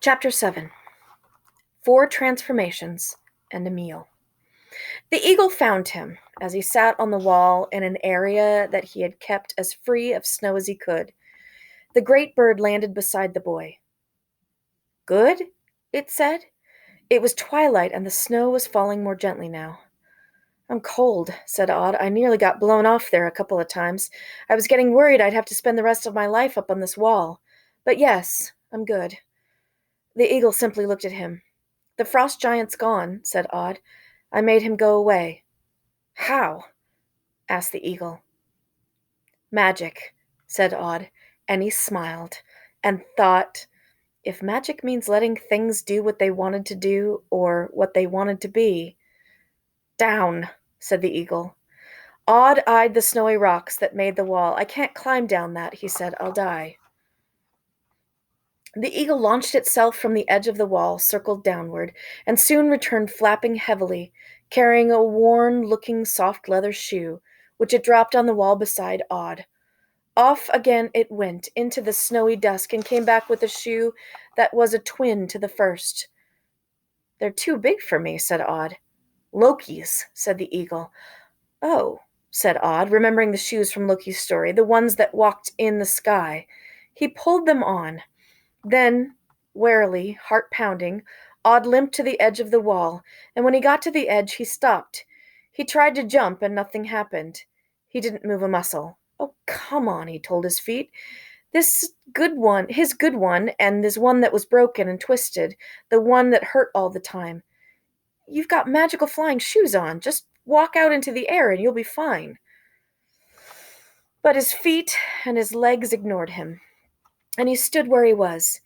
Chapter 7. 4 Transformations and a Meal. The eagle found him as he sat on the wall in an area that he had kept as free of snow as he could. The great bird landed beside the boy. "Good?" it said. It was twilight and the snow was falling more gently now. "I'm cold," said Odd. "I nearly got blown off there a couple of times. I was getting worried I'd have to spend the rest of my life up on this wall. But yes, I'm good." The eagle simply looked at him. "The frost giant's gone," said Odd. "I made him go away." "How?" asked the eagle. "Magic," said Odd, and he smiled and thought, if magic means letting things do what they wanted to do or what they wanted to be. "Down," said the eagle. Odd eyed the snowy rocks that made the wall. "I can't climb down that," he said. "I'll die." The eagle launched itself from the edge of the wall, circled downward, and soon returned flapping heavily, carrying a worn-looking soft leather shoe, which it dropped on the wall beside Odd. Off again it went into the snowy dusk and came back with a shoe that was a twin to the first. "They're too big for me," said Odd. "Loki's," said the eagle. "Oh," said Odd, remembering the shoes from Loki's story, the ones that walked in the sky. He pulled them on. Then, warily, heart pounding, Odd limped to the edge of the wall, and when he got to the edge, he stopped. He tried to jump, and nothing happened. He didn't move a muscle. "Oh, come on," he told his feet. His good one, and this one that was broken and twisted, the one that hurt all the time. "You've got magical flying shoes on. Just walk out into the air, and you'll be fine." But his feet and his legs ignored him, and he stood where he was.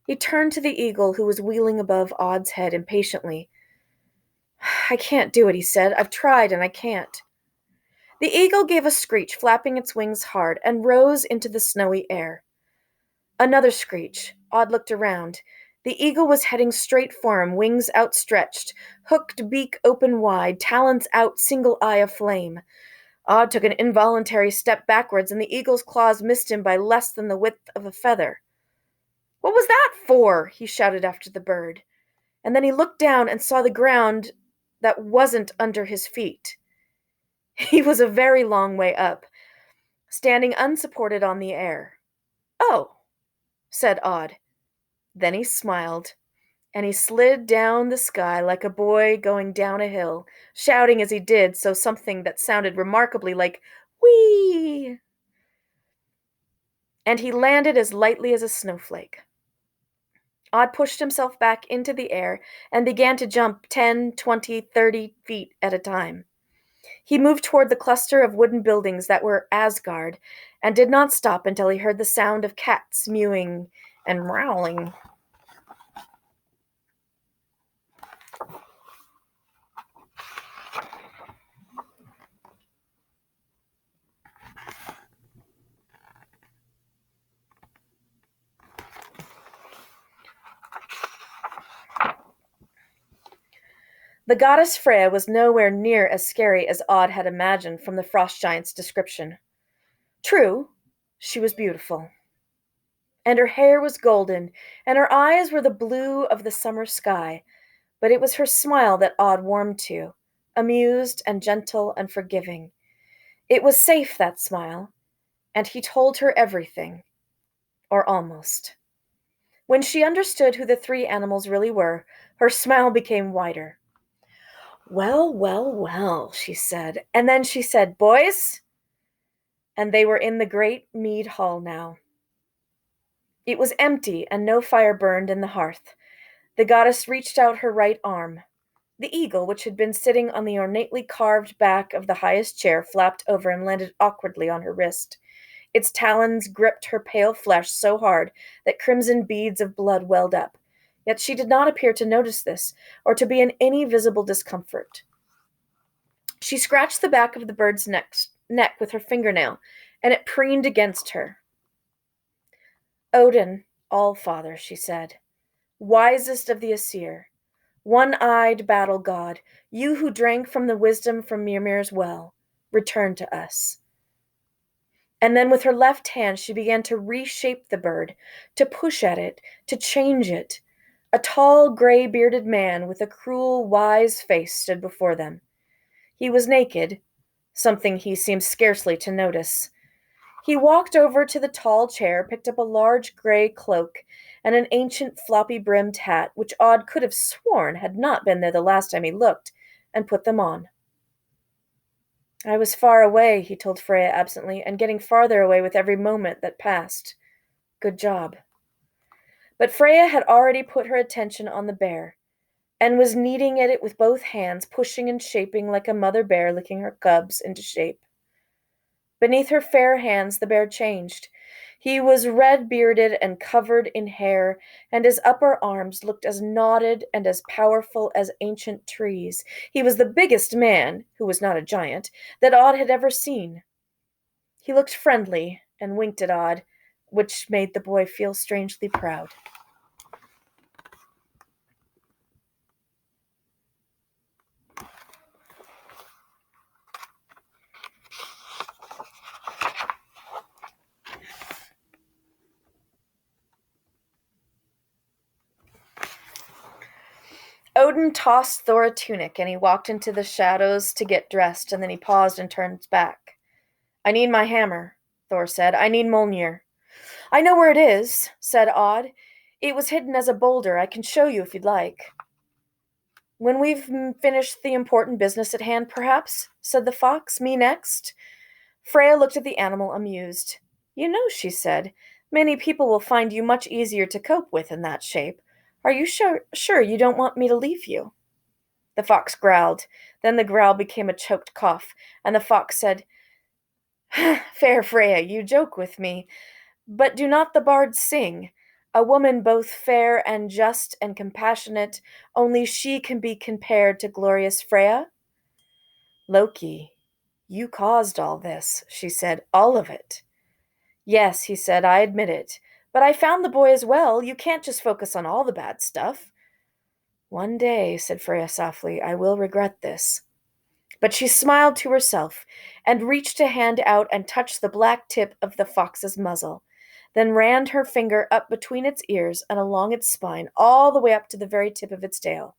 He turned to the eagle, who was wheeling above Odd's head impatiently. "I can't do it," he said. "I've tried, and I can't." The eagle gave a screech, flapping its wings hard, and rose into the snowy air. Another screech. Odd looked around. The eagle was heading straight for him, wings outstretched, hooked beak open wide, talons out, single eye aflame. Odd took an involuntary step backwards, and the eagle's claws missed him by less than the width of a feather. "What was that for?" he shouted after the bird. And then he looked down and saw the ground that wasn't under his feet. He was a very long way up, standing unsupported on the air. "Oh," said Odd. Then he smiled, and he slid down the sky like a boy going down a hill, shouting as he did so something that sounded remarkably like "whee!" And he landed as lightly as a snowflake. Odd pushed himself back into the air and began to jump 10, 20, 30 feet at a time. He moved toward the cluster of wooden buildings that were Asgard and did not stop until he heard the sound of cats mewing and growling. The goddess Freya was nowhere near as scary as Odd had imagined from the frost giant's description. True, she was beautiful, and her hair was golden, and her eyes were the blue of the summer sky, but it was her smile that Odd warmed to, amused and gentle and forgiving. It was safe, that smile, and he told her everything, or almost. When she understood who the 3 animals really were, her smile became wider. "Well, well, well," she said. And then she said, "Boys?" And they were in the great mead hall now. It was empty, and no fire burned in the hearth. The goddess reached out her right arm. The eagle, which had been sitting on the ornately carved back of the highest chair, flapped over and landed awkwardly on her wrist. Its talons gripped her pale flesh so hard that crimson beads of blood welled up. Yet she did not appear to notice this, or to be in any visible discomfort. She scratched the back of the bird's neck with her fingernail, and it preened against her. "Odin, All-Father," she said, "wisest of the Aesir, one-eyed battle god, you who drank from the wisdom from Mirmir's well, return to us." And then with her left hand she began to reshape the bird, to push at it, to change it. A tall, gray-bearded man with a cruel, wise face stood before them. He was naked, something he seemed scarcely to notice. He walked over to the tall chair, picked up a large gray cloak and an ancient floppy-brimmed hat, which Odd could have sworn had not been there the last time he looked, and put them on. I was far away, he told Freya absently, and getting farther away with every moment that passed. Good job. But Freya had already put her attention on the bear, and was kneading at it with both hands, pushing and shaping like a mother bear licking her cubs into shape. Beneath her fair hands the bear changed. He was red-bearded and covered in hair, and his upper arms looked as knotted and as powerful as ancient trees. He was the biggest man, who was not a giant, that Odd had ever seen. He looked friendly and winked at Odd, which made the boy feel strangely proud. Odin tossed Thor a tunic, and he walked into the shadows to get dressed, and then he paused and turned back. I need my hammer, Thor said. I need Mjolnir. I know where it is, said Odd. It was hidden as a boulder. I can show you if you'd like. When we've finished the important business at hand, perhaps, said the fox. Me next? Freya looked at the animal, amused. You know, she said, many people will find you much easier to cope with in that shape. Are you sure you don't want me to leave you? The fox growled. Then the growl became a choked cough, and the fox said, Fair Freya, you joke with me, but do not the bards sing? A woman both fair and just and compassionate, only she can be compared to glorious Freya? Loki, you caused all this, she said, all of it. Yes, he said, I admit it. But I found the boy as well. You can't just focus on all the bad stuff. One day, said Freya softly, I will regret this. But she smiled to herself and reached a hand out and touched the black tip of the fox's muzzle, then ran her finger up between its ears and along its spine, all the way up to the very tip of its tail.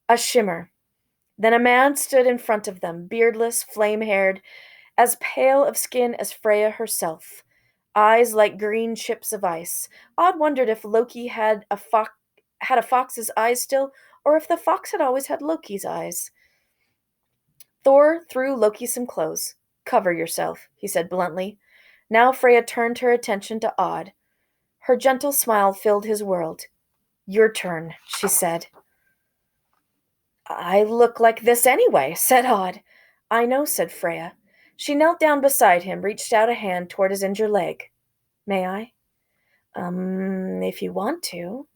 A shimmer. Then a man stood in front of them, beardless, flame-haired, as pale of skin as Freya herself, eyes like green chips of ice. Odd wondered if Loki had a fox's eyes still, or if the fox had always had Loki's eyes. Thor threw Loki some clothes. Cover yourself, he said bluntly. Now Freya turned her attention to Odd. Her gentle smile filled his world. Your turn, she said. I look like this anyway, said Odd. I know, said Freya. She knelt down beside him, reached out a hand toward his injured leg. May I? If you want to.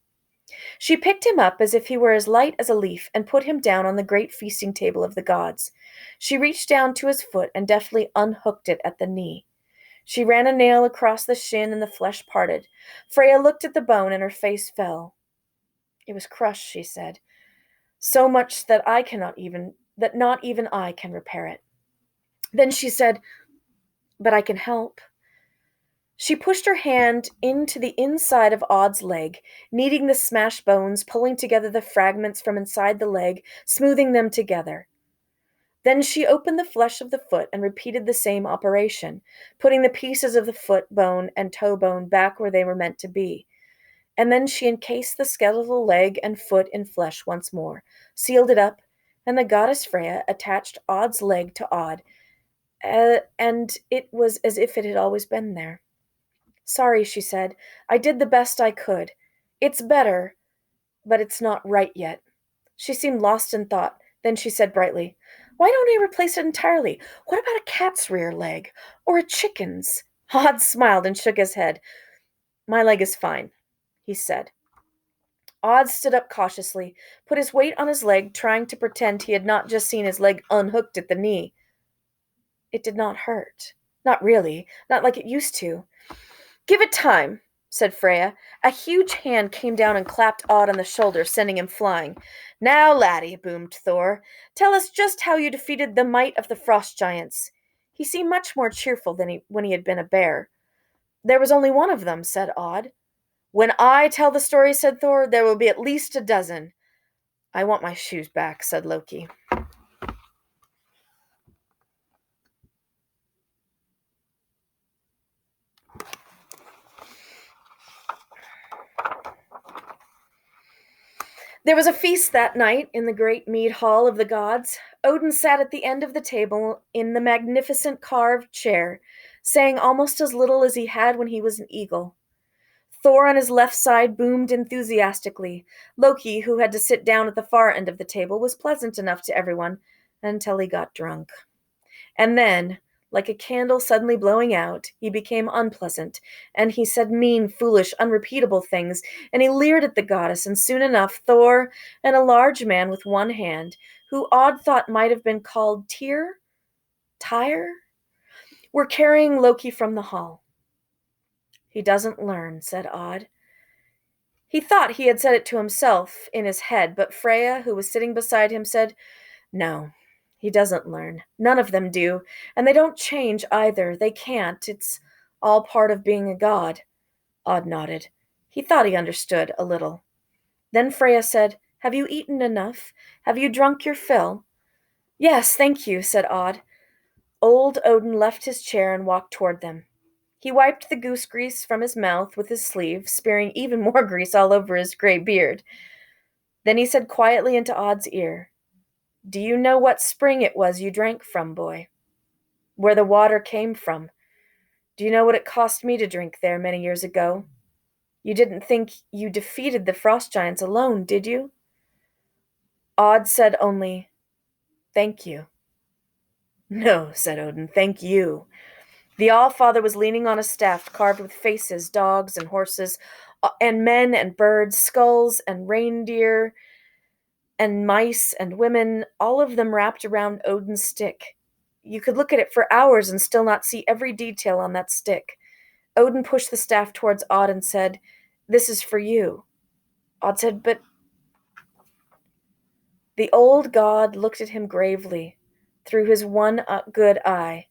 She picked him up as if he were as light as a leaf and put him down on the great feasting table of the gods. She reached down to his foot and deftly unhooked it at the knee. She ran a nail across the shin and the flesh parted. Freya looked at the bone and her face fell. It was crushed, she said. So much that not even I can repair it. Then she said, but I can help. She pushed her hand into the inside of Odd's leg, kneading the smashed bones, pulling together the fragments from inside the leg, smoothing them together. Then she opened the flesh of the foot and repeated the same operation, putting the pieces of the foot bone and toe bone back where they were meant to be. And then she encased the skeletal leg and foot in flesh once more, sealed it up, and the goddess Freya attached Odd's leg to Odd, and it was as if it had always been there. Sorry, she said. I did the best I could. It's better, but it's not right yet. She seemed lost in thought. Then she said brightly, Why don't I replace it entirely? What about a cat's rear leg? Or a chicken's? Odd smiled and shook his head. My leg is fine, he said. Odd stood up cautiously, put his weight on his leg, trying to pretend he had not just seen his leg unhooked at the knee. It did not hurt. Not really. Not like it used to. Give it time, said Freya. A huge hand came down and clapped Odd on the shoulder, sending him flying. Now, laddie, boomed Thor, tell us just how you defeated the might of the frost giants. He seemed much more cheerful than when he had been a bear. There was only one of them, said Odd. When I tell the story, said Thor, there will be at least a dozen. I want my shoes back, said Loki. There was a feast that night in the great mead hall of the gods. Odin sat at the end of the table in the magnificent carved chair, saying almost as little as he had when he was an eagle. Thor on his left side boomed enthusiastically. Loki, who had to sit down at the far end of the table, was pleasant enough to everyone until he got drunk. And then, like a candle suddenly blowing out, he became unpleasant, and he said mean, foolish, unrepeatable things, and he leered at the goddess, and soon enough Thor and a large man with one hand, who Odd thought might have been called Tyr, were carrying Loki from the hall. He doesn't learn, said Odd. He thought he had said it to himself in his head, but Freya, who was sitting beside him, said, No, he doesn't learn. None of them do, and they don't change either. They can't. It's all part of being a god. Odd nodded. He thought he understood a little. Then Freya said, Have you eaten enough? Have you drunk your fill? Yes, thank you, said Odd. Old Odin left his chair and walked toward them. He wiped the goose grease from his mouth with his sleeve, spearing even more grease all over his gray beard. Then he said quietly into Odd's ear, Do you know what spring it was you drank from, boy? Where the water came from? Do you know what it cost me to drink there many years ago? You didn't think you defeated the frost giants alone, did you? Odd said only, Thank you. No, said Odin, thank you. The All-Father was leaning on a staff carved with faces, dogs and horses, and men and birds, skulls and reindeer, and mice and women, all of them wrapped around Odin's stick. You could look at it for hours and still not see every detail on that stick. Odin pushed the staff towards Odd and said, This is for you. Odd said, But the old god looked at him gravely through his one good eye.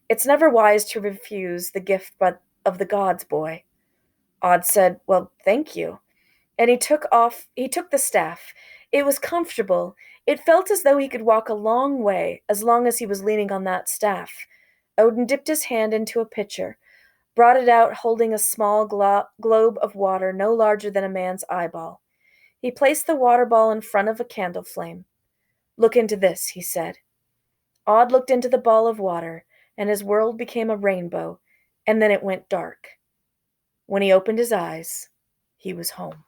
It's never wise to refuse the gift of the gods, boy. Odd said, Well, thank you. And he took the staff. It was comfortable. It felt as though he could walk a long way, as long as he was leaning on that staff. Odin dipped his hand into a pitcher, brought it out holding a small globe of water no larger than a man's eyeball. He placed the water ball in front of a candle flame. Look into this, he said. Odd looked into the ball of water, and his world became a rainbow, and then it went dark. When he opened his eyes, he was home.